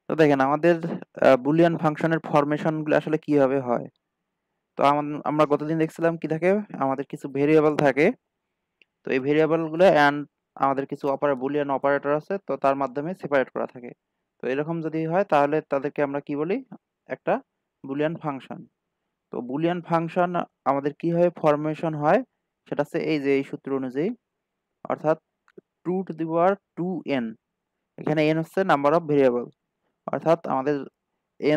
তো দেখেন আমাদের বুলিয়ান ফাংশনের ফরমেশনগুলো আসলে কিভাবে হয়। তো আমরা গতদিন দেখছিলাম কি থাকে, আমাদের কিছু ভেরিয়েবল থাকে। তো এই ভেরিয়েবলগুলো অ্যান্ড আমাদের কিছু বুলিয়ান অপারেটর আছে, তো তার মাধ্যমে সেপারেট করা থাকে। তো এরকম যদি হয় তাহলে তাদেরকে আমরা কি বলি, একটা বুলিয়ান ফাংশন। তো বুলিয়ান ফাংশন আমাদের কিভাবে ফরমেশন হয় সেটা হচ্ছে এই যে এই সূত্র অনুযায়ী, অর্থাৎ 2 টু দি পাওয়ার 2n। এখানে n হচ্ছে নাম্বার অফ ভেরিয়েবল, অর্থাৎ আমাদের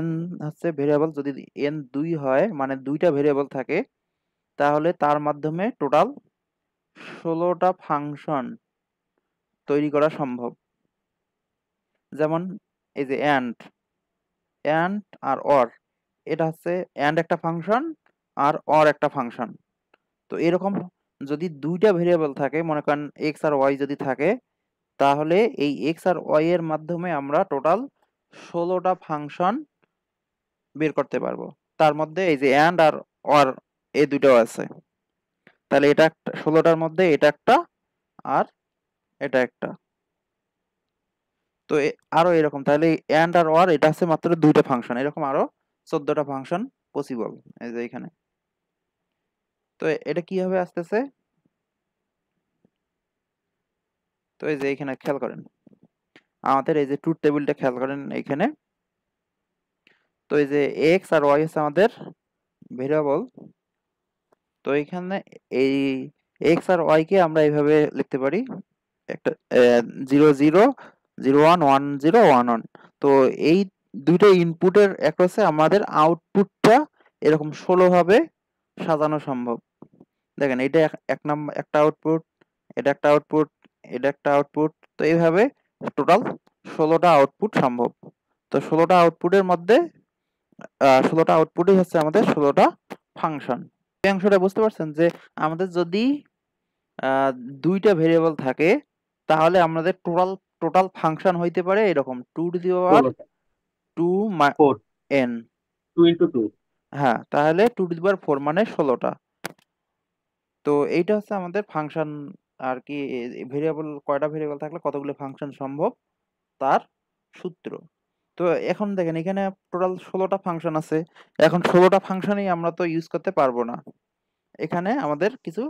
n হচ্ছে ভেরিয়েবল। যদি n 2 হয় মানে দুইটা ভেরিয়েবল থাকে, তাহলে তার মাধ্যমে টোটাল 16টা ফাংশন তৈরি করা সম্ভব। যেমন এই যে অ্যান্ড আর অর, এটা হচ্ছে অ্যান্ড একটা ফাংশন আর অর একটা ফাংশন। তো এরকম যদি দুইটা ভেরিয়েবল থাকে, মনে করেন এক্স আর ওয়াই যদি থাকে, তাহলে এই এক্স আর ওয়াই এর মাধ্যমে আমরা টোটাল 16টা ফাংশন বের করতে পারবো। তার মধ্যে এই যে অ্যান্ড আর অর এই দুটোও আছে। তাহলে এটা একটা 16টার মধ্যে এটা একটা আর এটা একটা। তো আরো এরকম, তাহলে অ্যান্ড আর অর এটা আছে মাত্র দুইটা ফাংশন, এরকম আরো 14টা ফাংশন পসিবল এই যে এখানে। তো এটা কিভাবে আসতেছে, তো এই যে এখানে খেয়াল করেন, আমাদের এই যে ট্রুথ টেবিলটা খেয়াল করেন এখানে। তো এই যে এক্স আর ওয়াই হচ্ছে আমাদের ভেরিয়েবল। তো এখানে এই এক্স আর ওয়াই কে আমরা এইভাবে লিখতে পারি, একটা 0 0 0 1 1 0 1 1। তো এই দুইটা ইনপুটের একটা হচ্ছে আমাদের আউটপুটটা এরকম 16 ভাবে সাজানো সম্ভব। দেখেন এটা এক নাম্বার একটা আউটপুট, এটা একটা আউটপুট, এটা একটা আউটপুট। তো এইভাবে টোটাল 16টা আউটপুট সম্ভব। তো 16টা আউটপুটের মধ্যে 16টা আউটপুটই হচ্ছে আমাদের 16টা ফাংশন। এই অংশটা বুঝতে পারছেন যে আমাদের যদি আহ, দুইটা ভেরিয়েবল থাকে, তাহলে আমাদের টোটাল টোটাল ফাংশন হইতে পারে এরকম 2 to the power 16টা, 2 4, n। 2 into 2। হ্যাঁ, তাহলে 2 টু দি পাওয়ার 4 মানে 16টা। তো এইটা হচ্ছে আমাদের ফাংশন আর কি, ভেরিয়েবল কয়টা ভেরিয়েবল থাকলে কতগুলো ফাংশন সম্ভব তার সূত্র। তো এখন দেখেন এখানে টোটাল 16টা ফাংশন আছে। এখন 16টা ফাংশনই আমরা তো ইউজ করতে পারবো না, এখানে আমাদের কিছু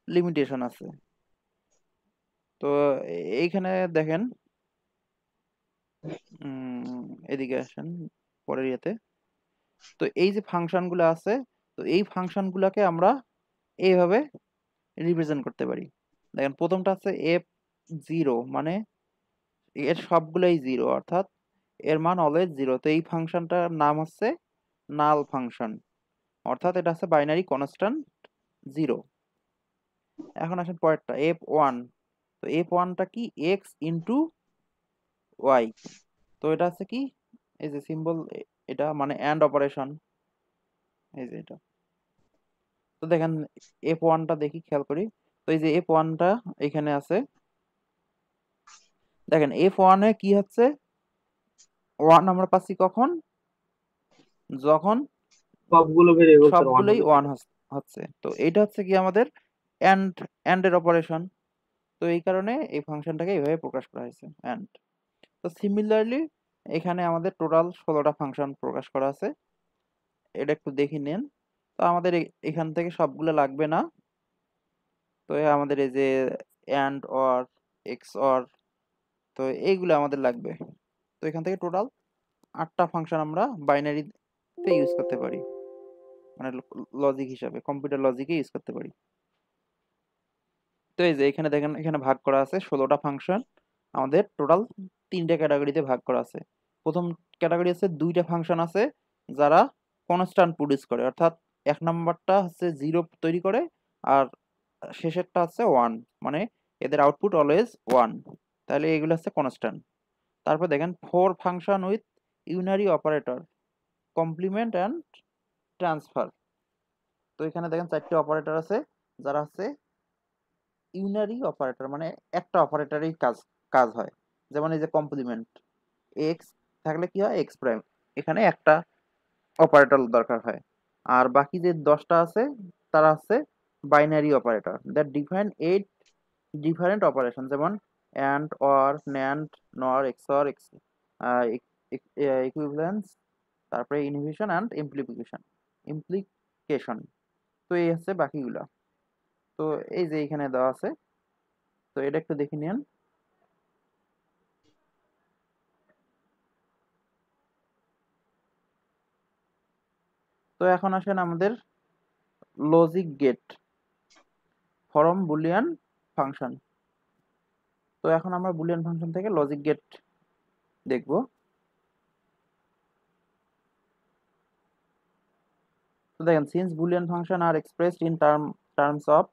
লিমিটেশন আছে। তো এইখানে দেখেন, এদিকে আসেন পরের ইয়েতে। তো এই যে ফাংশনগুলো আছে, তো এই ফাংশনগুলোকে আমরা এইভাবে রিপ্রেজেন্ট করতে পারি। দেখেন প্রথমটা আছে f0, মানে এর সবগুলোই জিরো, অর্থাৎ এর মান অলওয়েজ জিরো। তো এই ফাংশনটার নাম হচ্ছে নাল ফাংশন, অর্থাৎ এটা হচ্ছে বাইনারি কনস্ট্যান্ট জিরো। এখন আসেন পরেরটা f1। তো f1টা কি, এক্স ইন্টু ওয়াই। তো এটা হচ্ছে কি, এই যে সিম্বল, এটা মানে অ্যান্ড অপারেশন, এই যে এটা। তো দেখেন f1টা দেখি, খেয়াল করি। তো এই যে f1টা এখানে আছে, দেখেন f1 এ কি হচ্ছে, 1 আমরা পাচ্ছি কখন, যখন সবগুলো ভেরিয়েবলস এর 1 সবগুলোই হবে, ঠিক ওয়ান আছে। হচ্ছে। তো এইটা হচ্ছে কি আমাদের অ্যান্ড অ্যান্ডের অপারেশন। তো এই কারণে এই ফাংশনটাকে এইভাবে প্রকাশ করা হয়েছে অ্যান্ড। তো সিমিলারলি এখানে আমাদের টোটাল 16টা ফাংশন প্রকাশ করা আছে, এটা একটু দেখে নেন। তো আমাদের এখান থেকে সবগুলো লাগবে না। তো আমাদের এই যে অ্যান্ড অর, এক্স অর, তো এইগুলো আমাদের লাগবে। তো এখান থেকে টোটাল 8টা ফাংশন আমরা বাইনারিতে ইউজ করতে পারি, মানে লজিক হিসাবে কম্পিউটার লজিকে ইউজ করতে পারি। তো এই যে এখানে দেখেন, এখানে ভাগ করা আছে 16টা ফাংশন, আমাদের টোটাল 3টে ক্যাটাগরিতে ভাগ করা আছে। প্রথম ক্যাটাগরি আছে দুইটা ফাংশন আছে যারা কনস্ট্যান্ট প্রডিউস করে, অর্থাৎ এক নাম্বারটা হচ্ছে জিরো তৈরি করে আর শেষেরটা হচ্ছে ওয়ান, মানে এদের আউটপুট অলওয়েজ ওয়ান। তাহলে এগুলো হচ্ছে কনস্ট্যান্ট। তারপর দেখেন four function with unary operator, complement and transfer. তো এখানে দেখেন 4টে অপারেটর আছে যারা হচ্ছে ইউনারি অপারেটর, মানে একটা অপারেটরেই কাজ কাজ হয়। যেমন এই যে কমপ্লিমেন্ট, এক্স থাকলে কি হয়, এক্স প্রাইম, এখানে একটা অপারেটর দরকার হয়। আর বাকি যে 10টা আছে তারা হচ্ছে binary operator that define 8 different operation. যেমন অ্যান্ড অর ন্যান্ড নর এক্সর ইকুইভ্যালেন্স, তারপরে ইনহিবিশন অ্যান্ড ইমপ্লিকেশন। তো এই হচ্ছে বাকিগুলা। তো এই যে এখানে দেওয়া আছে, তো এটা একটু দেখে নিন। তো এখন আসেন আমাদের logic gate from Boolean function. তো এখন আমরা বুলিয়ান ফাংশন থেকে লজিক গেট দেখব। তো দেখেন, since Boolean function are expressed in terms of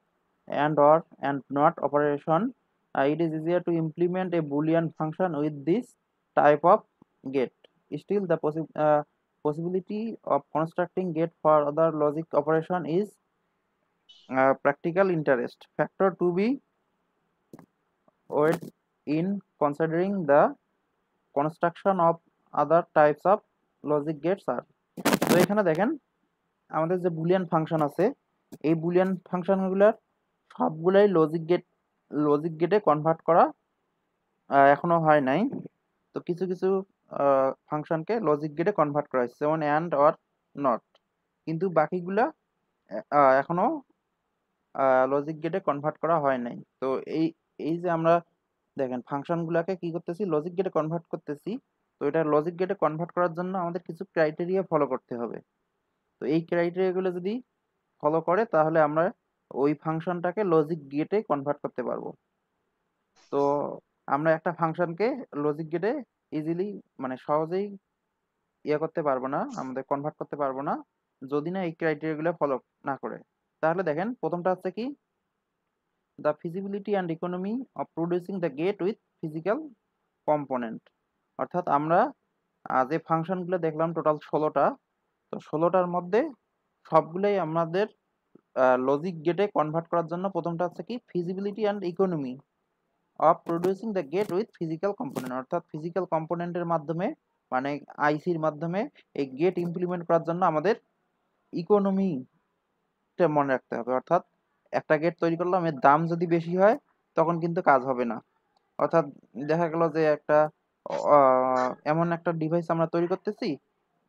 and or and not operation, it is easier to implement a boolean function with this type of gate. Still the possibility of constructing gate for other logic operation is practical interest factor to be weighed in considering the construction of other types of logic gates are. তো এখানে দেখেন, আমাদের যে Boolean function আছে, এই Boolean ফাংশনগুলোর সবগুলাই logic গেটে convert করা এখনো হয় নাই। তো কিছু কিছু ফাংশনকে লজিক গেটে কনভার্ট করা হয়েছে, যেমন অ্যান্ড অর নট, কিন্তু বাকিগুলা এখনো লজিক গেটে কনভার্ট করা হয় নাই। তো এই এই যে আমরা দেখেন ফাংশনগুলোকে কি করতেছি, লজিক গেটে কনভার্ট করতেছি। তো এটা লজিক গেটে কনভার্ট করার জন্য আমাদের কিছু ক্রাইটেরিয়া ফলো করতে হবে। তো এই ক্রাইটেরিয়াগুলো যদি ফলো করে তাহলে আমরা ওই ফাংশনটাকে লজিক গেটে কনভার্ট করতে পারবো। তো আমরা একটা ফাংশনকে লজিক গেটে ইজিলি, মানে সহজেই করতে পারবো না, আমাদের কনভার্ট করতে পারবো না যদি না এই ক্রাইটেরিয়াগুলো ফলো না করে। তাহলে দেখেন, প্রথমটা হচ্ছে কি, the feasibility and economy of producing the gate with physical component. অর্থাৎ আমরা যে ফাংশনগুলো দেখলাম টোটাল 16টা, তো 16টার মধ্যে সবগুলোই আমাদের লজিক গেটে কনভার্ট করার জন্য প্রথমটা হচ্ছে কি, feasibility and economy of producing the gate with physical component. অর্থাৎ ফিজিক্যাল কম্পোনেন্টের মাধ্যমে, মানে আইসির মাধ্যমে এই গেট ইমপ্লিমেন্ট করার জন্য আমাদের ইকোনমিটা মনে রাখতে হবে। অর্থাৎ একটা গেট তৈরি করলাম, এর দাম যদি বেশি হয় তখন কিন্তু কাজ হবে না। অর্থাৎ দেখা গেল যে একটা এমন একটা ডিভাইস আমরা তৈরি করতেছি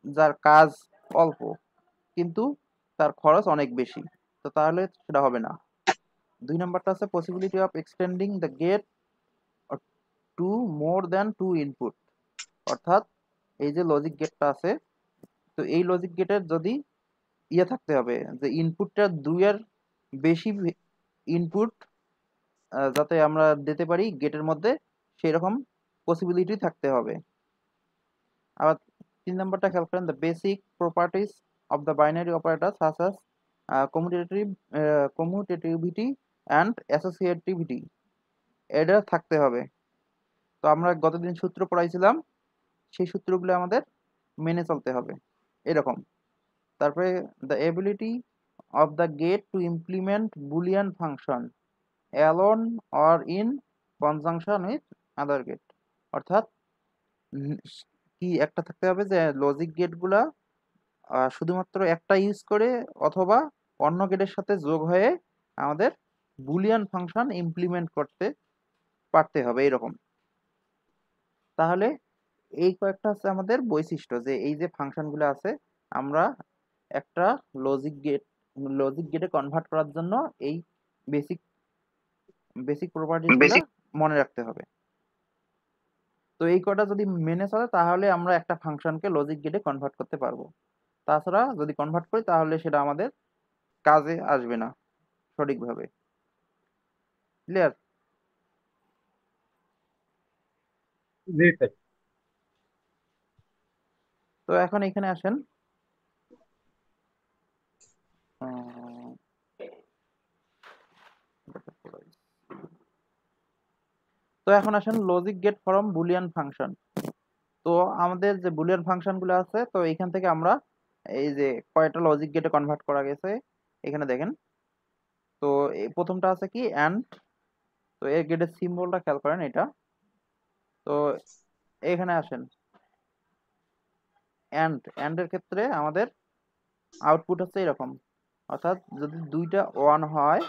যার কাজ অল্প কিন্তু তার খরচ অনেক বেশি, তো তাহলে সেটা হবে না। 2 নম্বরটা আছে possibility of extending the gate to more than 2 input. অর্থাৎ এই যে লজিক গেটটা আছে, তো এই লজিক গেটের যদি থাকতে হবে যে ইনপুটটা 2 এর বেশি ইনপুট যাতে আমরা দিতে পারি গেটের মধ্যে, সেই রকম পসিবিলিটি থাকতে হবে। আবার 3 নম্বরটা খেয়াল করেন, the basic properties of the binary operator such as commutativity and associativity, এটা থাকতে হবে। তো আমরা গতদিন সূত্র পড়াইছিলাম, সেই সূত্রগুলো আমাদের মেনে চলতে হবে এরকম। তারপরে the ability of the gate to implement Boolean function alone or in conjunction with other gate. অর্থাৎ কি একটা থাকতে হবে যে লজিক গেটগুলা শুধুমাত্র একটা ইউজ করে অথবা অন্য গেটের সাথে যোগ হয়ে আমাদের বুলিয়ান ফাংশন ইমপ্লিমেন্ট করতে পারতে হবে এরকম। তাহলে এই কয়েকটা হচ্ছে আমাদের বৈশিষ্ট্য, যে এই যে ফাংশনগুলো আছে আমরা একটা লজিক গেটে কনভার্ট করার জন্য এই বেসিক বেসিক প্রপার্টিসগুলো মনে রাখতে হবে। তো এই কটা যদি মেনে চলে তাহলে আমরা একটা ফাংশনকে লজিক গেটে কনভার্ট করতে পারবো। তাছাড়া যদি কনভার্ট করি তাহলে সেটা আমাদের কাজে আসবে না সঠিকভাবে। ক্লিয়ার? জি স্যার। তো এখন এখানে আসেন, আহ, তো এখন আসেন logic gate from Boolean function. তো আমাদের যে বুলিয়ান ফাংশনগুলো আছে, তো এখান থেকে আমরা এই যে কয়টা লজিক গেটে কনভার্ট করা গেছে এখানে দেখেন। তো এই প্রথমটা আছে কি, অ্যান্ড। তো এই গেটের সিম্বলটা খেয়াল করেন এটা। তো এখানে আসেন, অ্যান্ড এর ক্ষেত্রে আমাদের আউটপুট হচ্ছে এরকম। অর্থাৎ যদি দুইটা 1 হয়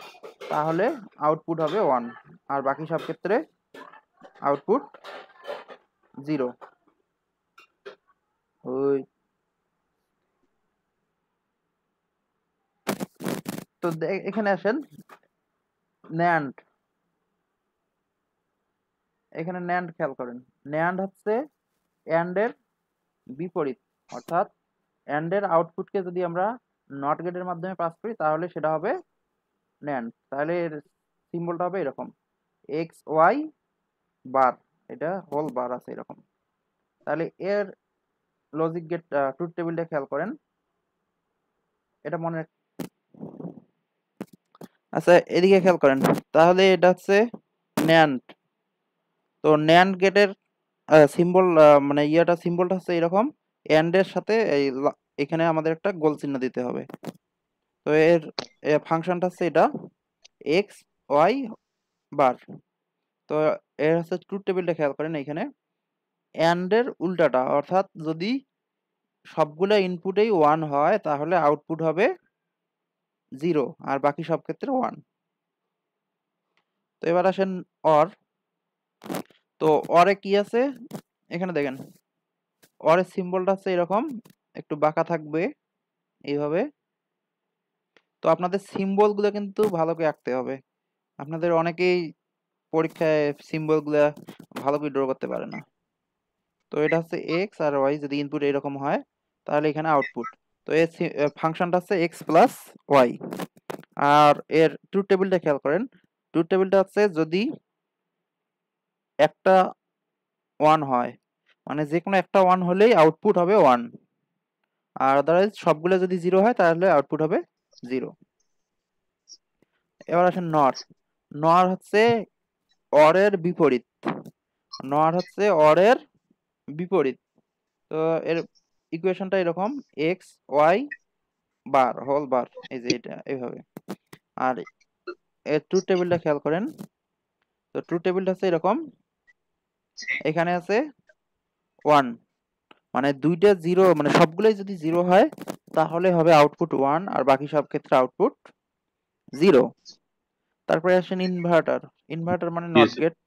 তাহলে আউটপুট হবে 1, আর বাকি সব ক্ষেত্রে আউটপুট 0। ওই তো এখানে আসেন ন্যান্ড, এখানে ন্যান্ড খেয়াল করেন। ন্যান্ড হচ্ছে অ্যান্ড এর বিপরীত, অর্থাৎ অ্যান্ড এর আউটপুটকে যদি আমরা নট গেটের মাধ্যমে পাস করি তাহলে সেটা হবে ন্যান্ড। তাহলে এর সিম্বলটা হবে এরকম এক্স ওয়াই বার, এটা হোল বার আছে এরকম। তাহলে এর লজিক গেট ট্রুথ টেবিলটা খেয়াল করেন, এটা মনে আচ্ছা এদিকে খেয়াল করেন। তাহলে এটা হচ্ছে ন্যান্ড। তো ন্যান্ড গেটের সিম্বল মানে ইয়েটা সিম্বলটা হচ্ছে এরকম, এন্ড এর সাথে এখানে আমাদের একটা গোল চিহ্ন দিতে হবে। তো এর ফাংশনটা হচ্ছে এটা এক্স ওয়াই বার। তো এর হচ্ছে ট্রুথ টেবিলটা খেয়াল করেন, এখানে এন্ড এর উল্টাটা, অর্থাৎ যদি সবগুলো ইনপুটেই 1 হয় তাহলে আউটপুট হবে 0 আর বাকি সব ক্ষেত্রে 1। তো এবার আসেন অর। তো অরে কি আছে এখানে দেখেন, অরের সিম্বলটা হচ্ছে এরকম, একটু বাঁকা থাকবে এইভাবে। তো আপনাদের সিম্বল গুলো কিন্তু ভালো করে আঁকতে হবে। আপনাদের অনেকেই পরীক্ষায় সিম্বল গুলা ভালো করে ড্র করতে পারে না। তো এটা হচ্ছে এক্স আর ওয়াই, যদি ইনপুট এরকম হয় তাহলে এখানে আউটপুট। তো এর ফাংশনটা হচ্ছে এক্স প্লাস ওয়াই। আর এর ট্রুথ টেবিলটা খেয়াল করেন, ট্রুথ টেবিলটা হচ্ছে যদি একটা 1 হয়, মানে যে কোনো একটা 1 হলেই আউটপুট হবে 1, আর আদারওয়াইজ সবগুলো যদি 0 হয় তাহলে আউটপুট হবে 0। এবার আসেন নর। নর হচ্ছে অরের বিপরীত, নর হচ্ছে অরের বিপরীত। তো এর ইকুয়েশনটা এরকম x y bar whole bar, এই যে এটা এইভাবে। আর এর ট্রুথ টেবিলটা খেয়াল করেন, তো ট্রুথ টেবিলটা হচ্ছে এরকম, এখানে আছে 1, মানে দুইটা 0, মানে সবগুলোই যদি 0 হয় তাহলে হবে আউটপুট 1 আর বাকি সব ক্ষেত্রে আউটপুট 0। তারপরে আসেন ইনভার্টার। ইনভার্টার মানে নট Yes, গেট।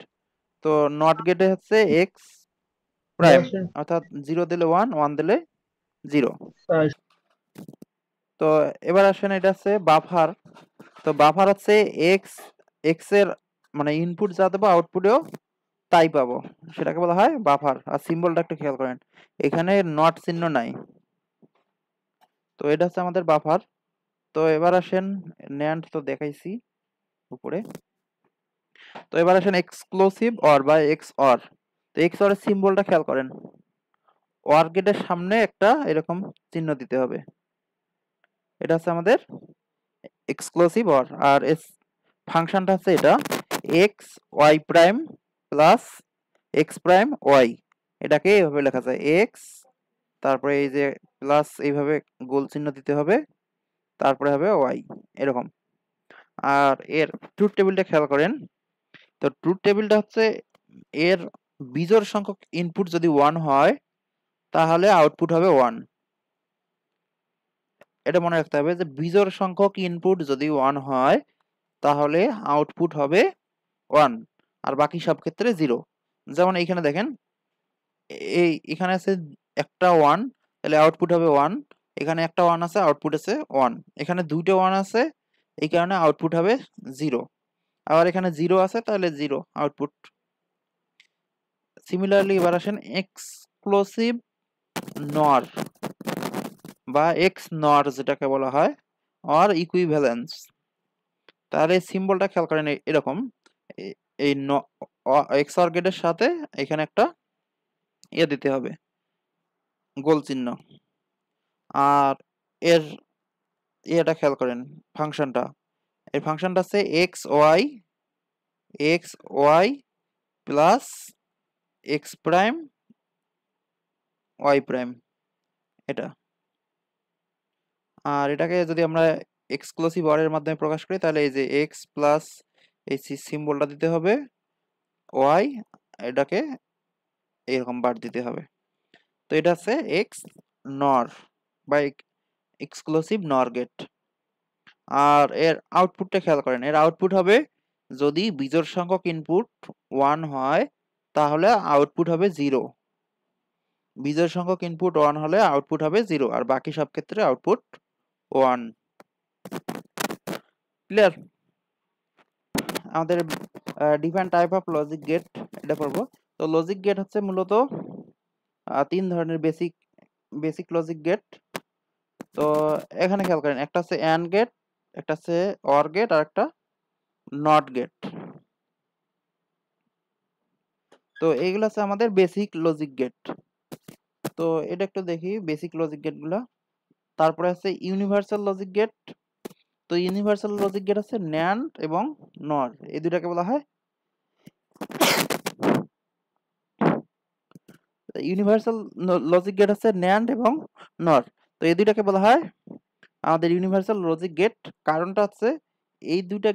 তো নট গেটে হচ্ছে এক্স প্রাইম, অর্থাৎ 0 দিলে 1, 1 দিলে 0। তো এবার আসেন এটা হচ্ছে বাফার। তো বাফার হচ্ছে এক্স, এক্স এর মানে ইনপুট যা দেবো আউটপুটেও তাই পাবো, সেটাকে বলা হয় বাফার। আর সিম্বলটা একটু খেয়াল করেন, এখানে নট চিহ্ন নাই। তো এটা হচ্ছে আমাদের বাফার। তো এবার আসেন ন্যান্ড তো দেখাইছি উপরে। তো এবার আসেন এক্সক্লুসিভ অর বা এক্স অর। তো এক্স অর এর সিম্বলটা খেয়াল করেন, অর গেটের সামনে একটা এরকম চিহ্ন দিতে হবে, এটা হচ্ছে আমাদের এক্সক্লুসিভ অর। আর এস ফাংশনটা হচ্ছে এটা x y prime plus x prime y. এটাকে এইভাবে লেখা যায় এক্স, তারপরে এই যে প্লাস এইভাবে গোল চিহ্ন দিতে হবে, তারপরে হবে ওয়াই এরকম। আর এর ট্রুথ টেবিলটা খেয়াল করেন, তো ট্রুথ টেবিলটা হচ্ছে এর বিজোড় সংখ্যক ইনপুট যদি 1 হয় তাহলে আউটপুট হবে 1। এটা মনে রাখতে হবে যে বিজোড় সংখ্যক ইনপুট যদি 1 হয় তাহলে আউটপুট হবে 1 আর বাকি সব ক্ষেত্রে 0। যেমন এইখানে দেখেন, এখানে আছে একটা 1, তাহলে আউটপুট হবে 1। এখানে একটা 1 আছে, আউটপুট আছে 1। এখানে দুইটা 1 আছে, এই কারণে আউটপুট হবে 0। আবার এখানে 0 আছে, তাহলে 0 আউটপুট। সিমিলারলি এবার আসেন এক্সক্লুসিভ নর বা এক্স নর যেটাকে বলা হয়, অর ইকুইভ্যালেন্স। তাহলে সিম্বলটা খেয়াল করেন এরকম, এই এক্স অর গেটের সাথে এখানে একটা ইয়ে দিতে হবে, গোল চিহ্ন। আর এর ইয়েটা খেয়াল করেন, ফাংশনটা, এর ফাংশনটা আছে x y plus x prime y prime, এটা। আর এটাকে যদি আমরা এক্সক্লুসিভ অর এর মাধ্যমে প্রকাশ করি তাহলে এই যে এক্স প্লাস এই সিম্বলটা দিতে হবে, ওয়াই এটাকে এরকম বার দিতে হবে। তো এটা আছে এক্স নর বা এক্সক্লুসিভ নর গেট। আর এর আউটপুটটা খেয়াল করেন, এর আউটপুট হবে যদি বিজোড় সংখ্যক ইনপুট 1 হয় তাহলে আউটপুট হবে 0। বিজোড় সংখ্যক ইনপুট 1 হলে আউটপুট হবে 0, আর বাকি সব ক্ষেত্রে আউটপুট 1। ক্লিয়ার? আমাদের different type of logic gate এটা পড়বো। তো লজিক গেট হচ্ছে মূলত 3 ধরনের বেসিক লজিক গেট। তো এখানে খেয়াল করেন, একটা হচ্ছে অ্যান্ড গেট, একটা হচ্ছে অর গেট, আর একটা নট গেট। তো এইগুলো হচ্ছে আমাদের বেসিক লজিক গেট। তো এটা একটু দেখি বেসিক লজিক গেট গুলা। তারপরে আছে ইউনিভার্সাল লজিক গেট। তো ইউনিভার্সাল লজিক গেট আছে ন্যান্ড এবং নর, এই দুটাকে বলা হয় ইউনিভার্সাল লজিক গেট আছে ন্যান্ড এবং নর। তো এই দুটাকে বলা হয় আমাদের ইউনিভার্সাল লজিক গেট। কারণটা হচ্ছে এই দুইটা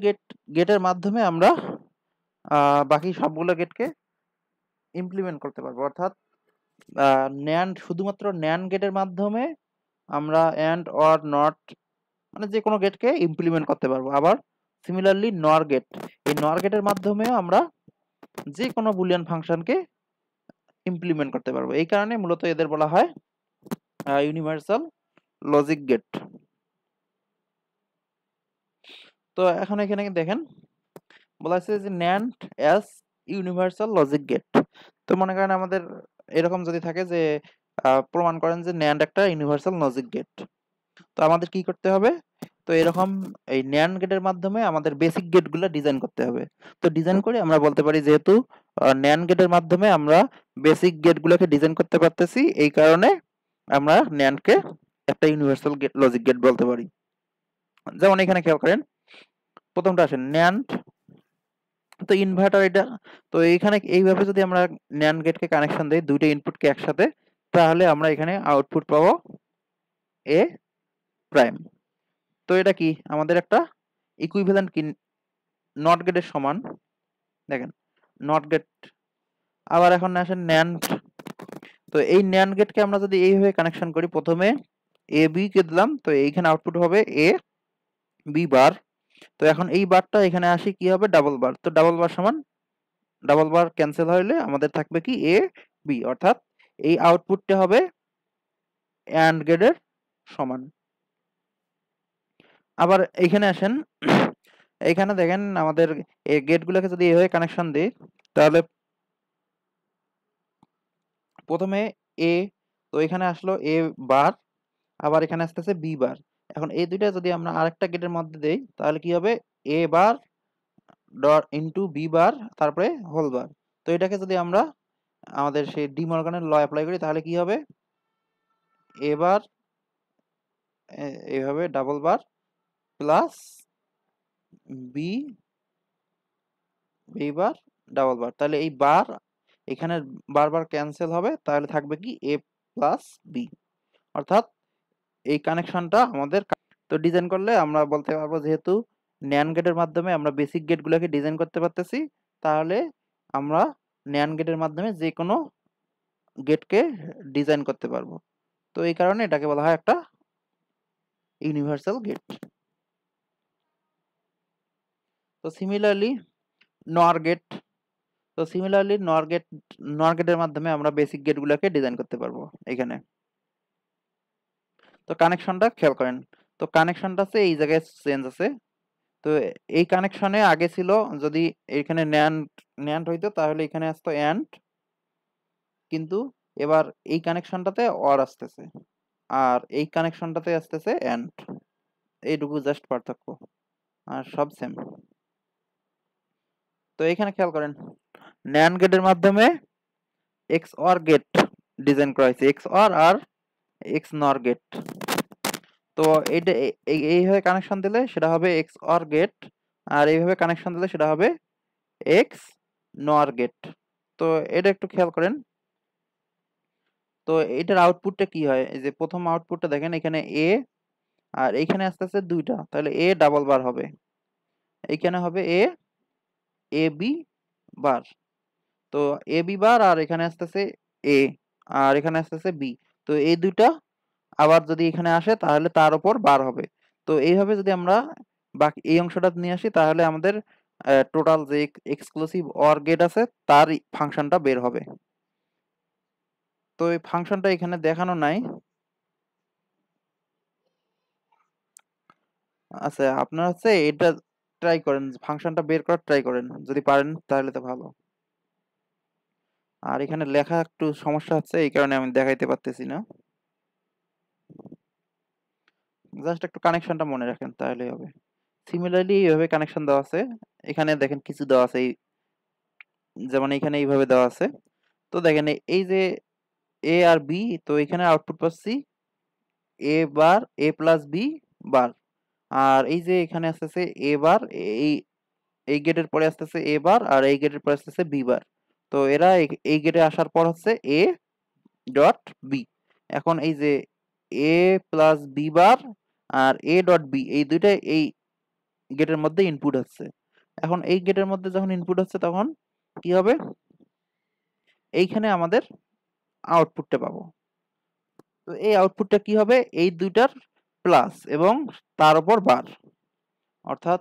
গেটের মাধ্যমে আমরা বাকি সবগুলো গেটকে ইমপ্লিমেন্ট করতে পারবো। অর্থাৎ ন্যান্ড, শুধুমাত্র ন্যান্ড গেটের মাধ্যমে আমরা অ্যান্ড অর নট মানে যে কোনো গেটকে ইমপ্লিমেন্ট করতে পারবো। আবার সিমিলারলি নর গেট, এই নর গেটের মাধ্যমেও আমরা যে কোনো বুলিয়ান ফাংশনকে ইমপ্লিমেন্ট করতে পারবো। এই কারণে মূলত এদের বলা হয় ইউনিভার্সাল লজিক গেট। তো এখন এখানে দেখেন বলা আছে যে NAND as universal logic gate. তো মনে করেন আমাদের এরকম যদি থাকে যে প্রমাণ করেন যে ন্যান্ড একটা ইউনিভার্সাল লজিক গেট, তো আমাদের কি করতে হবে? তো এরকম এই ন্যান্ড গেটের মাধ্যমে আমাদের বেসিক গেটগুলো ডিজাইন করতে হবে। তো ডিজাইন করে আমরা বলতে পারি যেহেতু ন্যান্ড গেটের মাধ্যমে আমরা বেসিক গেটগুলোকে ডিজাইন করতে পারতেছি, এই কারণে আমরা ন্যান্ডকে একটা ইউনিভার্সাল লজিক গেট বলতে পারি। যেমন এখানে খেয়াল করেন, প্রথমটা আসে ন্যান্ড, তো ইনভার্টার এটা। তো এইখানে এইভাবে যদি আমরা ন্যান্ড গেটকে কানেকশন দেই দুইটা ইনপুটকে একসাথে, তাহলে আমরা এখানে আউটপুট পাবো এ প্রাইম। তো এটা কি আমাদের একটা ইকুইভ্যালেন্ট কি নট গেটের সমান। দেখেন নট গেট। আবার এখন আসেন ন্যান্ড। তো এই ন্যান্ড গেটকে আমরা যদি এইভাবে কানেকশন করি, প্রথমে এ বি কে দিলাম, তো এইখানে আউটপুট হবে এ বি বার। তো এখন এই বারটা এখানে আসি কি হবে ডাবল বার। তো ডাবল বার সমান ডাবল বার ক্যান্সেল হইলে আমাদের থাকবে কি এ বি, অর্থাৎ এই আউটপুটটা হবে অ্যান্ড গেটের সমান। আবার এইখানে আসেন, এইখানে দেখেন আমাদের এই গেটগুলোকে যদি এইভাবে কানেকশন দিই, তাহলে প্রথমে এ, তো এখানে আসলো এ বার, আবার এখানে আসতেছে বি বার। এখন এই দুইটা যদি আমরা আরেকটা গেটের মধ্যে দেই, তাহলে কি হবে A bar dot into B bar, তারপরে হোল বার। তো এটাকে যদি আমরা আমাদের সেই ডি মর্গানের ল অ্যাপ্লাই করি, তাহলে কি হবে এ বার এইভাবে double bar plus B B bar double bar. তাহলে এই বার এখানে বারবার ক্যান্সেল হবে, তাহলে থাকবে কি এ প্লাস বি। অর্থাৎ এই কানেকশনটা আমাদের তো ডিজাইন করলে আমরা বলতে পারবো যেহেতু ন্যান্ড গেটের মাধ্যমে আমরা বেসিক গেটগুলোকে ডিজাইন করতে পারতেছি, তাহলে আমরা ন্যান্ড গেটের মাধ্যমে যে কোনো গেটকে ডিজাইন করতে পারবো। তো এই কারণে এটাকে বলা হয় একটা ইউনিভার্সাল গেট। তো সিমিলারলি নর গেট। তো সিমিলারলি নর গেটের মাধ্যমে আমরা বেসিক গেটগুলোকে ডিজাইন করতে পারবো এখানে। তো কানেকশনটা খেয়াল করেন, তো কানেকশনটা আছে এই জায়গায় চেঞ্জ আছে। তো এই কানেকশনে আগে ছিল যদি এখানে ন্যান্ড ন্যান্ড হইতো তাহলে এখানে আসতো অ্যান্ড, কিন্তু এবার এই কানেকশনটাতে অর আসতেছে, আর এই কানেকশনটাতে আসতেছে অ্যান্ড। এইটুকু জাস্ট পার্থক্য, আর সব সেম। তো এখানে খেয়াল করেন ন্যান্ড গেটের মাধ্যমে এক্স অর গেট ডিজাইন করা হয়েছে, এক্স অর আর এক্স নর গেট। তো এইটা এইভাবে কানেকশন দিলে সেটা হবে এক্স অর গেট, আর এইভাবে কানেকশন দিলে সেটা হবে এক্স নর গেট। তো এটা একটু খেয়াল করেন, তো এটার আউটপুটটা কি হয়, এই যে প্রথম আউটপুটটা দেখেন এখানে এ, আর এইখানে আসতেছে দুইটা, তাহলে এ ডাবল বার হবে, এইখানে হবে এ এ বি বার। তো এ বি বার, আর এখানে আসতেছে এ, আর এখানে আসতেছে বি। তো এই দুইটা আবার যদি এখানে আসে তাহলে তার উপর বার হবে। তো এইভাবে যদি আমরা বাকি এই অংশটা নিয়ে আসি, তাহলে আমাদের টোটাল যে এক্সক্লুসিভ অর গেট আছে তার ফাংশনটা বের হবে। তো এই ফাংশনটা এখানে দেখানো নাই। আচ্ছা, আপনারা হচ্ছে এটা ট্রাই করেন, ফাংশনটা বের করার ট্রাই করেন, যদি পারেন তাহলে তো ভালো। আর এখানে লেখা একটু সমস্যা হচ্ছে, এই কারণে আমি দেখাইতে পারতেছি না। জাস্ট একটু কানেকশনটা মনে রাখেন তাহলেই হবে। সিমিলারলি এইভাবে কানেকশন দেওয়া আছে, এখানে দেখেন কিছু দেওয়া আছে, যেমন এখানে এইভাবে দেওয়া আছে। তো দেখেন এই যে এ আর বি, তো এখানে আউটপুট পাচ্ছি এ বার এ প্লাস বি বার। আর এই যে এখানে আসতেছে এ বার, এই এই গেটের পরে আসতেছে এ বার, আর এই গেটের পরে আসতেছে বি বার। তো এরা এই গেটে আসার পর হচ্ছে এ ডট বি। এখন এই যে এ প্লাস বি বার আর এ ডট বি, এই দুইটা এই গেটের মধ্যে ইনপুট হচ্ছে। এখন এই গেটের মধ্যে যখন ইনপুট হচ্ছে তখন কি হবে, এইখানে আমাদের আউটপুটটা পাবো। তো এই আউটপুটটা কি হবে, এই দুইটার প্লাস এবং তার উপর বার, অর্থাৎ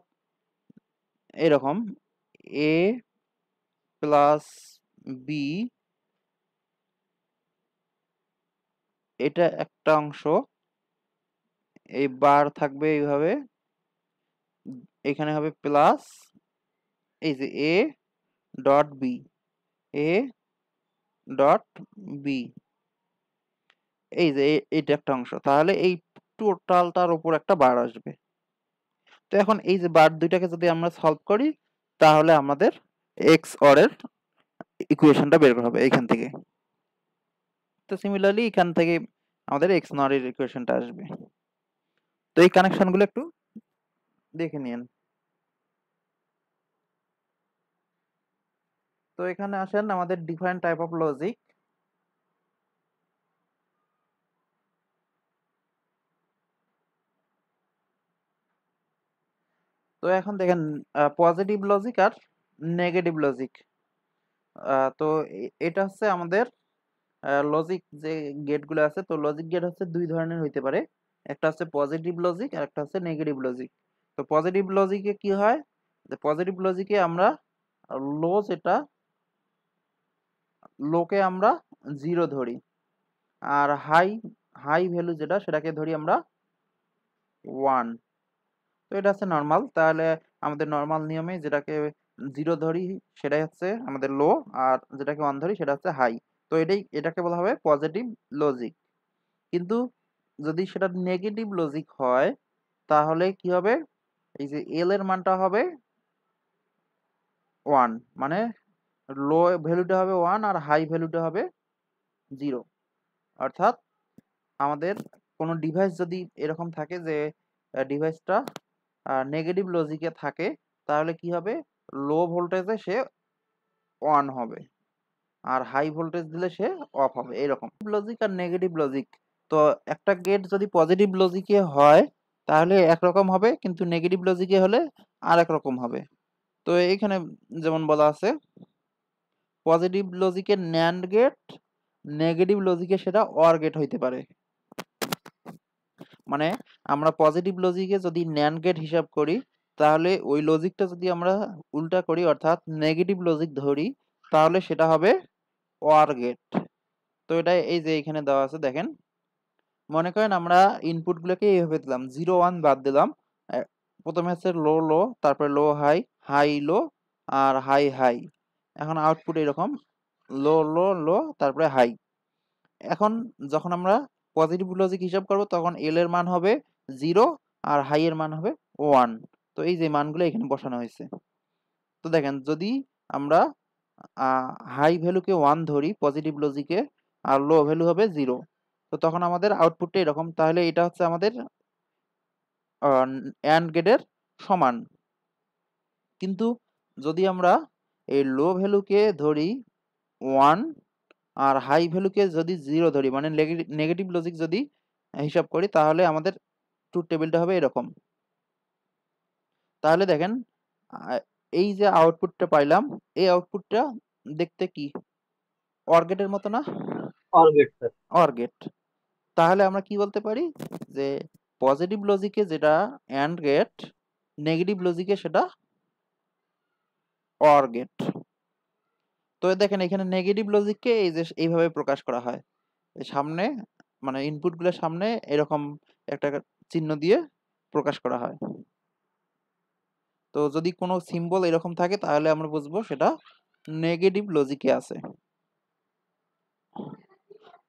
এরকম এ প্লাস বি, এটা একটা অংশ, এই বার থাকবে এইভাবে, এখানে হবে প্লাস এই যে A dot B, A dot B, এই যে এটা একটা অংশ, তাহলে এই টোটালটার উপর একটা বার আসবে। তো এখন এই যে বার দুইটাকে যদি আমরা সলভ করি তাহলে আমাদের এক্স অর এর ইকুয়েশনটা বের হবে এইখান থেকে। তো সিমিলারলি এখান থেকে আমাদের এক্স নর এর ইকুয়েশনটা আসবে। তো এই কানেকশনগুলো একটু দেখে নিন। তো এখানে আসেন আমাদের ডিফারেন্ট টাইপ অফ লজিক। তো এখন দেখেন পজিটিভ লজিক আর নেগেটিভ লজিক। তো এটা হচ্ছে আমাদের লজিক যে গেটগুলো আছে। তো লজিক গেট হচ্ছে দুই ধরনের হইতে পারে, একটা হচ্ছে পজিটিভ লজিক আর একটা হচ্ছে নেগেটিভ লজিক। তো পজিটিভ লজিকে কি হয়, যে পজিটিভ লজিকে আমরা লো, যেটা লোকে আমরা জিরো ধরি, আর হাই হাই ভ্যালু যেটা সেটাকে ধরি আমরা ওয়ান। তো এটা হচ্ছে নর্মাল, তাহলে আমাদের নর্মাল নিয়মে যেটাকে জিরো ধরি সেটাই হচ্ছে আমাদের লো, আর যেটাকে ওয়ান ধরি সেটা হচ্ছে হাই। তো এটাকে বলা হবে পজিটিভ লজিক। কিন্তু যদি সেটা নেগেটিভ লজিক হয় তাহলে কি হবে, এই যে এল এর মানটা হবে ওয়ান, মানে লো ভ্যালুটা হবে ওয়ান আর হাই ভ্যালুটা হবে জিরো। অর্থাৎ আমাদের কোনো ডিভাইস যদি এরকম থাকে যে ডিভাইসটা নেগেটিভ লজিকে থাকে, তাহলে কি হবে, লো ভোল্টেজে সে অন হবে আর হাই ভোল্টেজ দিলে সে অফ হবে, এরকম লজিক আর নেগেটিভ লজিক। তো একটা গেট যদি পজিটিভ লজিকে হয় তাহলে একরকম হবে, কিন্তু নেগেটিভ লজিকে হলে আর এক রকম হবে। তো এখানে যেমন বলা আছে, পজিটিভ লজিকে ন্যান্ড গেট, নেগেটিভ লজিকে সেটা অর গেট হইতে পারে। মানে আমরা পজিটিভ লজিকে যদি ন্যান্ড গেট হিসাব করি তাহলে ওই লজিকটা যদি আমরা উল্টা করি অর্থাৎ নেগেটিভ লজিক ধরি তাহলে সেটা হবে অর গেট। তো এটা এই যে এখানে দেওয়া আছে দেখেন, মনে করেন আমরা ইনপুট গুলোকে এইভাবে দিলাম, 0 1 বাদ দিলাম। প্রথমে হচ্ছে লো লো, তারপরে লো হাই, হাই লো আর হাই হাই। এখন আউটপুট এরকম লো লো লো তারপরে হাই। এখন যখন আমরা পজিটিভ লজিক হিসাব করব তখন এল এর মান হবে 0 আর হাই এর মান হবে 1। তো এই যে মানগুলো এখানে বসানো হয়েছে। তো দেখেন যদি আমরা হাই ভ্যালুকে 1 ধরি পজিটিভ লজিকে আর লো ভ্যালু হবে 0, তো তখন আমাদের আউটপুটটা এরকম। তাহলে এটা হচ্ছে আমাদের অ্যান্ড গেটের সমান। কিন্তু যদি আমরা এই লো ভ্যালুকে ধরি 1 আর হাই ভ্যালুকে যদি 0 ধরি, মানে নেগেটিভ লজিক যদি হিসাব করি, তাহলে আমাদের ট্রুথ টেবিলটা হবে এরকম। তাহলে দেখেন এই যে আউটপুটটা পাইলাম, এই আউটপুটটা দেখতে কি অর গেটের মতো না? OR gate sir. OR gate. তাহলে আমরা কি বলতে পারি যে পজিটিভ লজিকে যেটা অ্যান্ড গেট, নেগেটিভ লজিকে সেটা অর গেট। তো দেখেন এখানে নেগেটিভ লজিককে এই যে এইভাবে প্রকাশ করা হয়, সামনে মানে ইনপুটগুলোর সামনে এরকম একটা চিহ্ন দিয়ে প্রকাশ করা হয়। তো যদি কোনো সিম্বল এরকম থাকে তাহলে আমরা বুঝবো সেটা নেগেটিভ লজিকে আছে।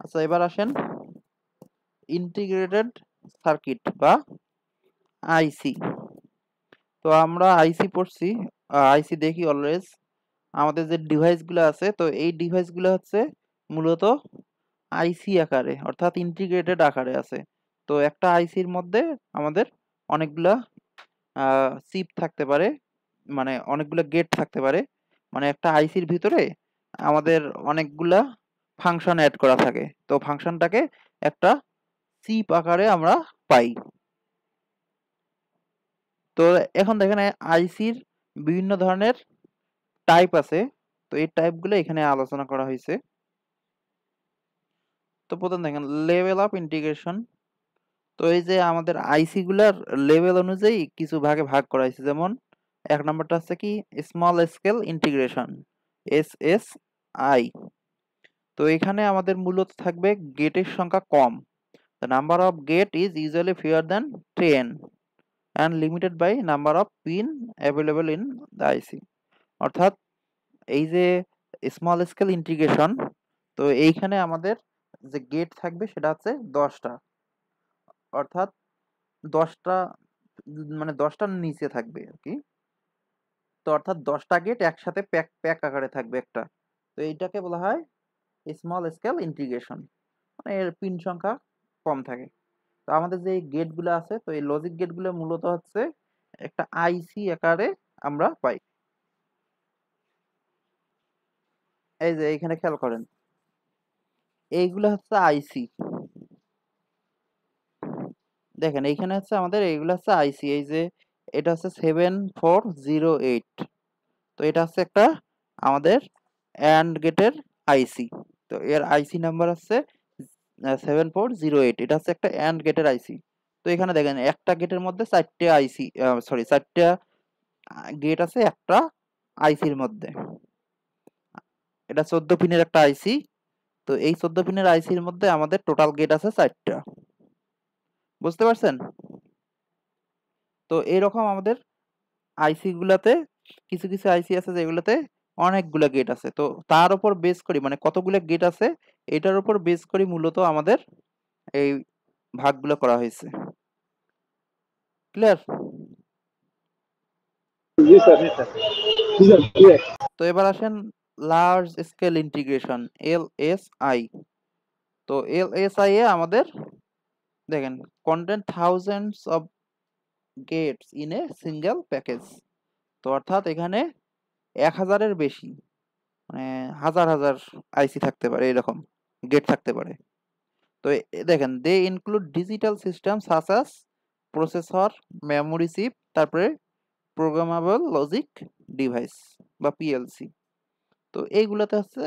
আচ্ছা, এবার আসেন ইন্টিগ্রেটেড সার্কিট বা আইসি। তো আমরা আইসি পড়ছি, আইসি দেখি অলওয়েজ আমাদের যে ডিভাইসগুলো আছে, তো এই ডিভাইসগুলো হচ্ছে মূলত আইসি আকারে অর্থাৎ ইন্টিগ্রেটেড আকারে আছে। তো একটা আইসির মধ্যে আমাদের অনেকগুলা চিপ থাকতে পারে, মানে অনেকগুলা গেট থাকতে পারে, মানে একটা আইসির ভিতরে আমাদের অনেকগুলা ফাংশন অ্যাড করা থাকে, তো ফাংশনটাকে একটা চিপ আকারে আমরা পাই। তো এখন দেখেন আইসির বিভিন্ন ধরনের টাইপ আছে, তো এই টাইপগুলো এখানে আলোচনা করা হয়েছে। তো প্রথম দেখেন লেভেল অফ ইন্টিগ্রেশন। তো এই যে আমাদের আইসি গুলার লেভেল অনুযায়ী কিছু ভাগে ভাগ করা হয়েছে, যেমন এক নম্বরটা হচ্ছে কি স্মল স্কেল ইন্টিগ্রেশন, SSI। তো এখানে আমাদের মূলত থাকবে গেটের সংখ্যা কম, the number of gate is usually fewer than 10 and limited by number of pin available in the IC। অর্থাৎ এই যে স্মল স্কেল ইন্টিগ্রেশন, তো এইখানে আমাদের যে গেট থাকবে সেটা হচ্ছে 10টা, অর্থাৎ 10টা মানে 10টার নিচে থাকবে আর কি। তো অর্থাৎ 10টা গেট একসাথে প্যাক প্যাক আকারে থাকবে একটা, তো এইটাকে বলা হয় স্মল স্কেল ইন্টিগ্রেশন, মানে এর পিন সংখ্যা কম থাকে। তো আমাদের যে গেটগুলো আছে, তো এই লজিক গেটগুলো মূলত হচ্ছে একটা আইসি আকারে আমরা পাই। এই যে এখানে খেয়াল করেন এইগুলো হচ্ছে আইসি, দেখেন এইখানে হচ্ছে আমাদের এইগুলো হচ্ছে আইসি। এই যে এটা হচ্ছে 7408, তো এটা হচ্ছে একটা আমাদের অ্যান্ড গেটের আইসি। তো এর আইসি নাম্বার হচ্ছে 7408, এটা হচ্ছে একটা অ্যান্ড গেটের আইসি। তো এখানে দেখেন একটা গেটের মধ্যে চারটে আইসি, সরি চারটা গেট আছে একটা আইসির মধ্যে। এটা 14 পিনের একটা আইসি, তো এই 14 পিনের আইসির মধ্যে আমাদের টোটাল গেট আছে চারটা। বুঝতে পারছেন? তো এইরকম আমাদের আইসি গুলাতে কিছু কিছু আইসি আছে যেগুলোতে অনেকগুলা গেট আছে, তো তার উপর বেস করি মানে কতগুলা গেট আছে এটার উপর বেস করি মূলত আমাদের এই ভাগগুলো করা হয়েছে। ক্লিয়ার? जी सर जी सर जी सर क्लियर। তো এবার আসেন লার্জ স্কেল ইন্টিগ্রেশন, LSI। তো LSI এ আমাদের দেখেন content thousands of gates in a single package. তো অর্থাৎ এখানে 1000-এর বেশি, মানে হাজার হাজার আইসি থাকতে পারে, এরকম গেট থাকতে পারে। তো দেখেন they include digital system such as processor, memory chip, তারপরে প্রোগ্রামেবল লজিক ডিভাইস বা PLC। তো এইগুলোতে হচ্ছে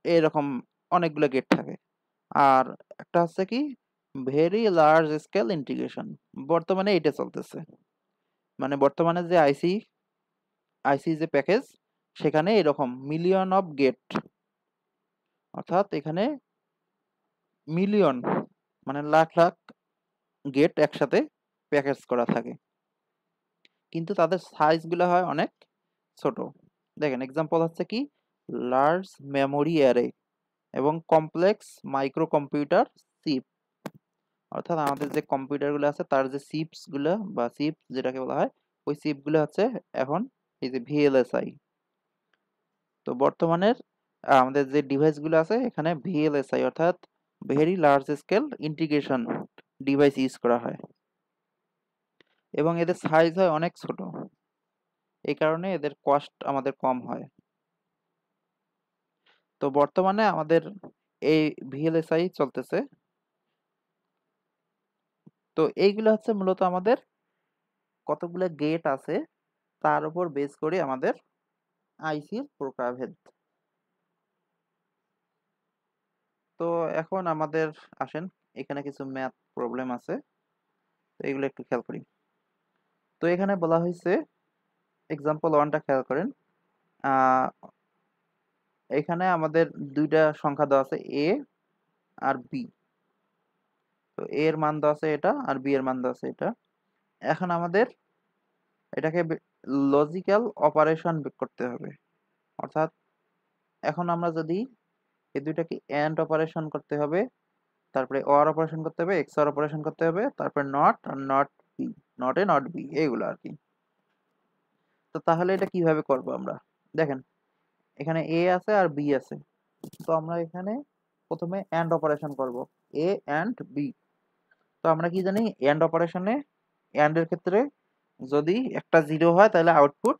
এরকম অনেকগুলো গেট থাকে। আর একটা হচ্ছে কি ভেরি লার্জ স্কেল ইন্টিগ্রেশন, বর্তমানে এটা চলতেছে, মানে বর্তমানে যে আইসি যে প্যাকেজ সেখানে এরকম মিলিয়ন অফ গেট, অর্থাৎ এখানে মিলিয়ন মানে লাখ লাখ গেট একসাথে প্যাকেজ করা থাকে, কিন্তু তাদের সাইজ গুলো হয় অনেক ছোট। দেখেন এক্সাম্পল হচ্ছে কি লার্জ মেমোরি অ্যারে এবং কমপ্লেক্স মাইক্রো কম্পিউটার চিপ। অর্থাৎ আমাদের যে কম্পিউটার গুলো আছে তার যে চিপস গুলো বা চিপ যেটাকে বলা হয়, ওই চিপ গুলো হচ্ছে এখন এই যে VLSI। তো বর্তমানের আমাদের যে ডিভাইস গুলো আছে এখানে VLSI অর্থাৎ very large scale integration device use করা হয়, এবং এদের সাইজ হয় অনেক ছোট, এই কারণে এদের কস্ট আমাদের কম হয়। তো বর্তমানে আমাদের এই VLSI চলতেছে। তো এইগুলো হচ্ছে মূলত আমাদের কতগুলো গেট আছে তার উপর বেস করে আমাদের আইসির প্রকারভেদ। তো এখন আমাদের আসেন এখানে কিছু ম্যাথ প্রবলেম আছে, তো এগুলো একটু খেয়াল করি। তো এখানে বলা হয়েছে এক্সাম্পল 1টা খেয়াল করেন, আহ, এখানে আমাদের দুইটা সংখ্যা দেওয়া আছে, এ আর বি। তো এ এর মান দেওয়া আছে এটা, আর বি এর মান দেওয়া আছে এটা। এখন আমাদের এটাকে লজিক্যাল অপারেশন করতে হবে। অর্থাৎ এখন আমরা যদি এই দুইটাকে এন্ড অপারেশন করতে হবে, তারপরে অর অপারেশন করতে হবে, এক্স অর অপারেশন করতে হবে, তারপরে নট আর not B, not A not B, এইগুলো আর কি। তো তাহলে এটা কিভাবে করব আমরা? দেখেন, এখানে এ আছে আর বি আছে। তো আমরা এখানে প্রথমে এন্ড অপারেশন করব, এ এন্ড বি। তো আমরা কি জানি, এন্ড অপারেশনে এন্ড এর ক্ষেত্রে যদি একটা জিরো হয় তাহলে আউটপুট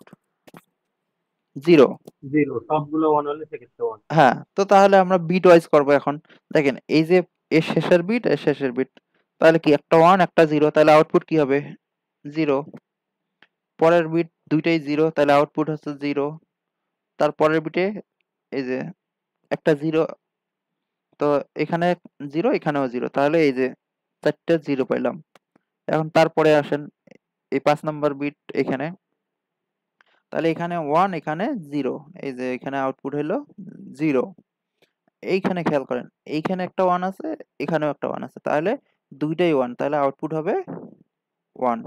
জিরো। জিরো, সবগুলো ওয়ান হলে সেক্ষেত্রে ওয়ান। হ্যাঁ, তো তাহলে আমরা বিট ওয়াইজ করব এখন। দেখেন, এই যে এর শেষের বিট, এর শেষের বিট, তাহলে কি একটা ওয়ান একটা জিরো, তাহলে আউটপুট কি হবে? জিরো। পরের বিট দুইটাই জিরো, তাহলে আউটপুট হচ্ছে জিরো। তারপরের বিটে এই যে একটা জিরো, তো এখানে জিরো, এখানেও জিরো, তাহলে এই যে চারটে জিরো পাইলাম। এখন তারপরে আসেন এই 5 নম্বর বিট এখানে, তাহলে এখানে ওয়ান, এখানে জিরো, এই যে এখানে আউটপুট হলো জিরো। এইখানে খেয়াল করেন, এইখানে একটা ওয়ান আছে, এখানেও একটা ওয়ান আছে, তাহলে দুইটাই ওয়ান, তাহলে আউটপুট হবে ওয়ান।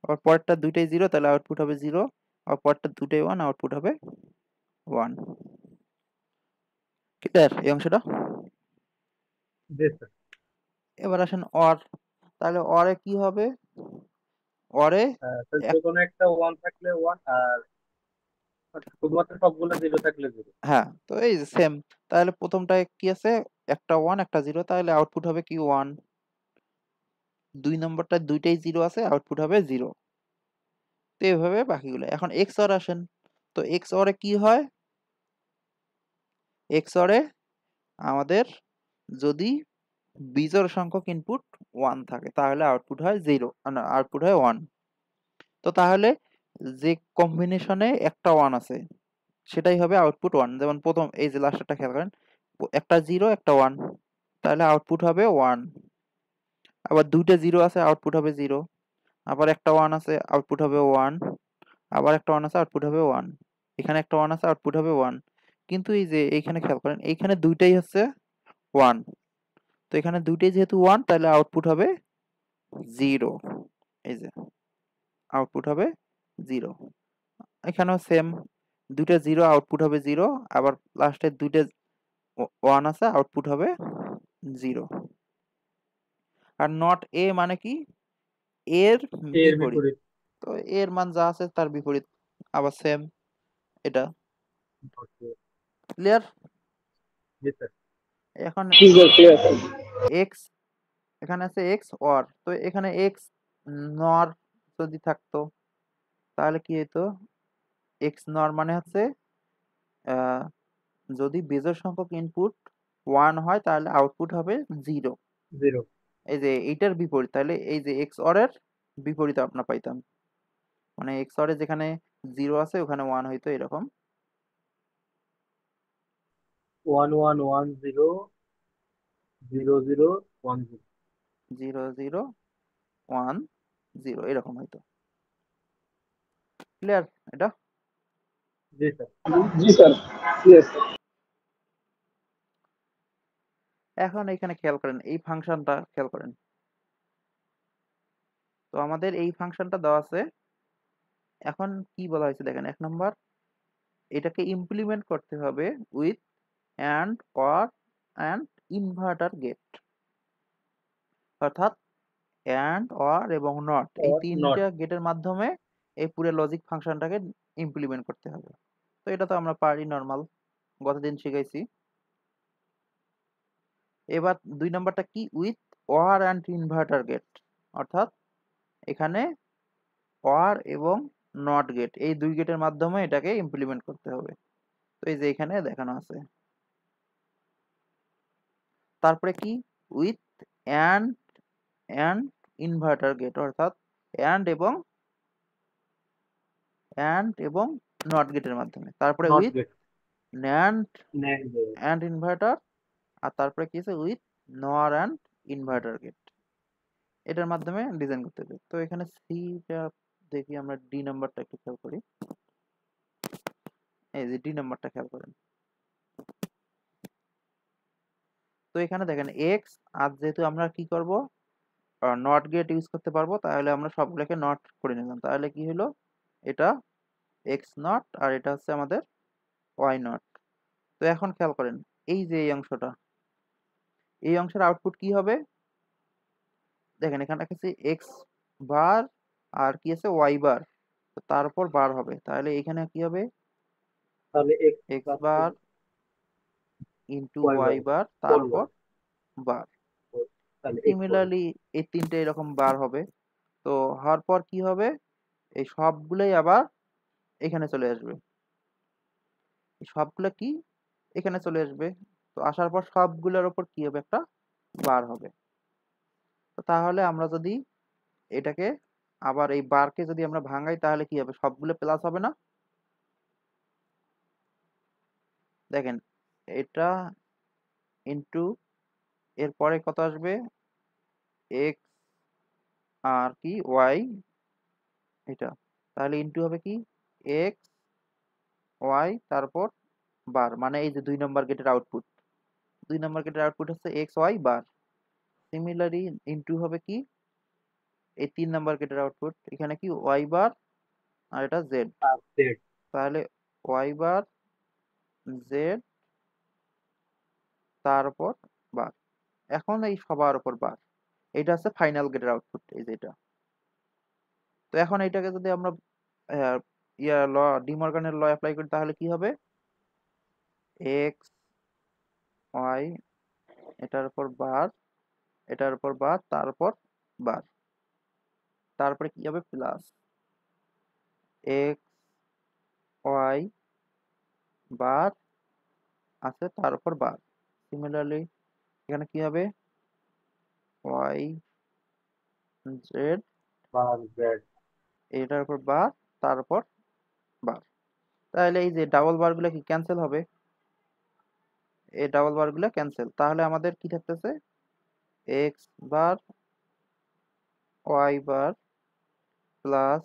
আবার পরেরটা দুইটাই জিরো, তাহলে আউটপুট হবে জিরো। আবার পরেরটা দুইটাই ওয়ান, আউটপুট হবে ওয়ান। ক্লিয়ার এই অংশটা? জি স্যার। এবার আসেন অর। তাহলে অরে কি হবে? অরে তো যে এক, কোনো একটা ওয়ান থাকলে ওয়ান, আর শুধুমাত্র সবগুলো জিরো থাকলে জিরো। হ্যাঁ, তো এই যে সেম। তাহলে প্রথমটায় কি আছে? একটা ওয়ান একটা জিরো, তাহলে আউটপুট হবে কি? ওয়ান। দুই নম্বরটা দুইটাই জিরো আছে, আউটপুট হবে জিরো। তো এইভাবে বাকিগুলো। এখন এক্স অর আসেন। তো এক্স অরে কি হয়? এক্স অরে আমাদের যদি বিজোড় সংখ্যক ইনপুট ওয়ান থাকে তাহলে আউটপুট হয় জিরো, না আউটপুট হয় ওয়ান। তো তাহলে যে কম্বিনেশনে একটা ওয়ান আছে সেটাই হবে আউটপুট ওয়ান। যেমন প্রথম এই যে লাস্টটা খেয়াল করেন, একটা জিরো একটা ওয়ান, তাহলে আউটপুট হবে ওয়ান। আবার দুইটা জিরো আছে, আউটপুট হবে জিরো। আবার একটা ওয়ান আছে, আউটপুট হবে ওয়ান। আবার একটা ওয়ান আছে, আউটপুট হবে ওয়ান। এখানে একটা ওয়ান আছে, আউটপুট হবে ওয়ান। কিন্তু এই যে এইখানে খেয়াল করেন, এইখানে দুইটাই হচ্ছে ওয়ান। তো এখানে দুইটাই যেহেতু ওয়ান, তাহলে আউটপুট হবে জিরো। এই যে আউটপুট হবে জিরো। এখানেও সেম, দুইটা জিরো, আউটপুট হবে জিরো। আবার লাস্টে দুইটা ওয়ান আছে, আউটপুট হবে জিরো। আর নট এ মানে কি? এর এর বিপরীত। বিপরীত। তো এর মান যা আছে তার বিপরীত, আবার সেম এটা। ওকে। ক্লিয়ার? জি স্যার। এখন জি স্যার, ক্লিয়ার স্যার। এক্স, এখানে আছে এক্স অর, তো এখানে এক্স নর যদি থাকতো তাহলে কি হতো? এক্স নর মানে হচ্ছে আহ, যদি বেজোড় সংখ্যক ইনপুট ওয়ান হয় তাহলে আউটপুট হবে জিরো। জিরো। এই যে এইটার বিপরীত, তাহলে এই যে এক্স অর এর বিপরীত আমরা পাইতাম, মানে এক্স অর এ যেখানে জিরো আছে ওখানে ওয়ান হইতো, এরকম। One one one zero, zero zero one zero. Zero zero one zero, এরকম হইতো। ক্লিয়ার এটা? জি স্যার। জি স্যার, ইয়েস। এখন এখানে খেয়াল করেন, এই ফাংশনটা খেয়াল করেন। তো আমাদের এই ফাংশনটা দেওয়া আছে। এখন কি বলা হয়েছে দেখেন, 1 নম্বর, এটাকে ইমপ্লিমেন্ট করতে হবে with and or and inverter gate. অর্থাৎ অ্যান্ড অর এবং নট, এই অর নট। তিনটা গেটের মাধ্যমে এই পুরো লজিক ফাংশনটাকে ইমপ্লিমেন্ট করতে হবে। তো এটা তো আমরা পারি নর্মাল, গতদিন শিখাইছি। এবার 2 নম্বরটা কি? With or and inverter gate. অর্থাৎ এখানে অর এবং নট গেট, এই দুই গেটের মাধ্যমে এটাকে ইমপ্লিমেন্ট করতে হবে। তো এই যে এখানে দেখানো আছে। তারপরে কি? With and and inverter gate, অর্থাৎ অ্যান্ড এবং নট গেটের মাধ্যমে। তারপরে not with gate. NAND NAND gate. And inverter. আর তারপরে কি আছে? উইথ নর অ্যান্ড ইনভার্টার গেট, এটার মাধ্যমে ডিজাইন করতে হবে। তো এখানে সিটা দেখি, আমরা ডি নাম্বারটা একটু খেয়াল করি। এই যে ডি নাম্বারটা খেয়াল করেন। তো এখানে দেখেন এক্স, আর যেহেতু আমরা কি করব, নট গেট ইউজ করতে পারবো, তাহলে আমরা সবগুলোকে নট করে নিলাম। তাহলে কি হলো, এটা এক্স নট আর এটা হচ্ছে আমাদের ওয়াই নট। তো এখন খেয়াল করেন, এই যে এই অংশটা, এই অংশের আউটপুট কি হবে, দেখেন এখানে আছে এক্স বার আর কি আছে ওয়াই বার, তো তার উপর বার হবে, তাহলে এখানে কি হবে তাহলে X X plus bar into Y Y bar bar তার হোল উপর বার, বার। তাহলে এক্স হবে। সিমিলারলি এই তিনটে এরকম বার হবে। তো হওয়ার পর কি হবে, এই সবগুলোই আবার এখানে চলে আসবে, এই সবগুলো কি এখানে চলে আসবে। তো আসার পর সবগুলোর উপর কি হবে, একটা বার হবে। তো তাহলে আমরা যদি এটাকে আবার এই বারকে যদি আমরা ভাঙাই, তাহলে কি হবে, সবগুলো প্লাস হবে না। দেখেন এটা ইন্টু এরপরে কত আসবে, এক্স আর কি ওয়াই, এটা তাহলে ইন্টু হবে কি এক্স ওয়াই তারপর বার, মানে এই যে 2 নম্বর গেটের আউটপুট, 2 নম্বর গেটের আউটপুট হচ্ছে এক্স ওয়াই বার। সিমিলারলি ইন্টু হবে কি এই 3 নম্বর গেটের আউটপুট, এখানে কি ওয়াই বার আর এটা জেড, আর জেড। তাহলে ওয়াই বার জেড তার উপর বার। এখন এই সবার উপর বার, এটা হচ্ছে ফাইনাল গেটের আউটপুট, এই যে এটা। তো এখন এইটাকে যদি আমরা আহ, ল ডিমর্গানের ল অ্যাপ্লাই করি, তাহলে কি হবে, এক্স ওয়াই এটার উপর বার, এটার উপর বার, তারপর বার, তারপরে কি হবে প্লাস এক্স ওয়াই বার আছে তার উপর বার। সিমিলারলি এখানে কি হবে, ওয়াই জেড বার জেড। এটার উপর বার, তার উপর বার। তাহলে এই যে ডাবল বার গুলা কি ক্যান্সেল হবে, এই ডাবল বার গুলা ক্যান্সেল, তাহলে আমাদের কি থাকতেছে, x bar y bar plus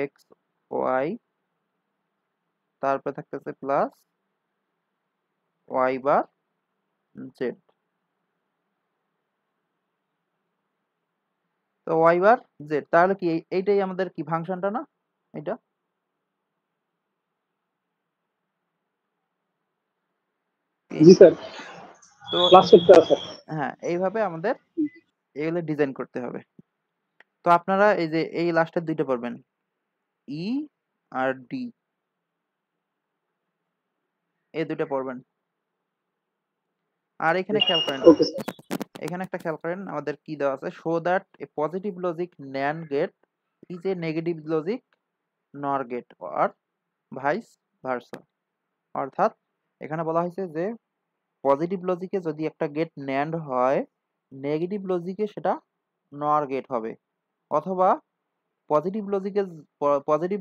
x Y, তারপরে থাকতেছে প্লাস ওয়াই বার জেড। তো ওয়াই বার জেড, তাহলে কি এইটাই আমাদের কি ফাংশনটা না, এটা। কি, জি স্যার, তো ক্লাস করতে আছে। হ্যাঁ এইভাবে আমাদের এগুলো ডিজাইন করতে হবে। তো আপনারা এই যে এই লাস্টের দুইটা পড়বেন, ই আর ডি, এই দুইটা পড়বেন। আর এখানে খেয়াল করেন, ওকে স্যার। এখানে একটা খেয়াল করেন আমাদের কি দেওয়া আছে, show that a positive logic NAND gate is a negative logic NOR gate আর ভাইস ভার্সা। অর্থাৎ এখানে বলা হয়েছে যে পজিটিভ লজিকে যদি একটা গেট NAND হয়, নেগেটিভ লজিকে সেটা NOR গেট হবে, অথবা পজিটিভ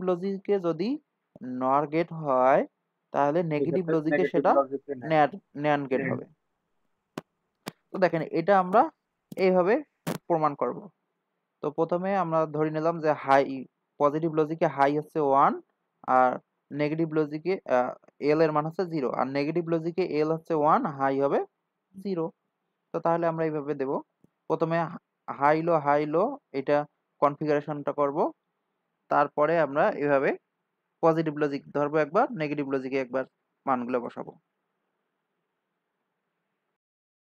লজিকে যদি NOR গেট হয়, তাহলে নেগেটিভ সেক্ষেত্রে লজিকে নেগেটিভ সেটা লজিকে নেন। NAND গেট নেন। হবে। তো দেখেন এটা আমরা এইভাবে প্রমাণ করব। তো প্রথমে আমরা ধরে নিলাম যে হাই, পজিটিভ লজিকে হাই হচ্ছে 1, আর নেগেটিভ লজিকে এল এর মান হচ্ছে 0, আর নেগেটিভ লজিকে এল হচ্ছে 1, হাই হবে 0। তো তাহলে আমরা এইভাবে দেব, প্রথমে হাই লো এটা কনফিগারেশনটা করব, তারপরে আমরা এভাবে পজিটিভ লজিক ধরবো একবার, নেগেটিভ লজিকে একবার মানগুলো বসাবো।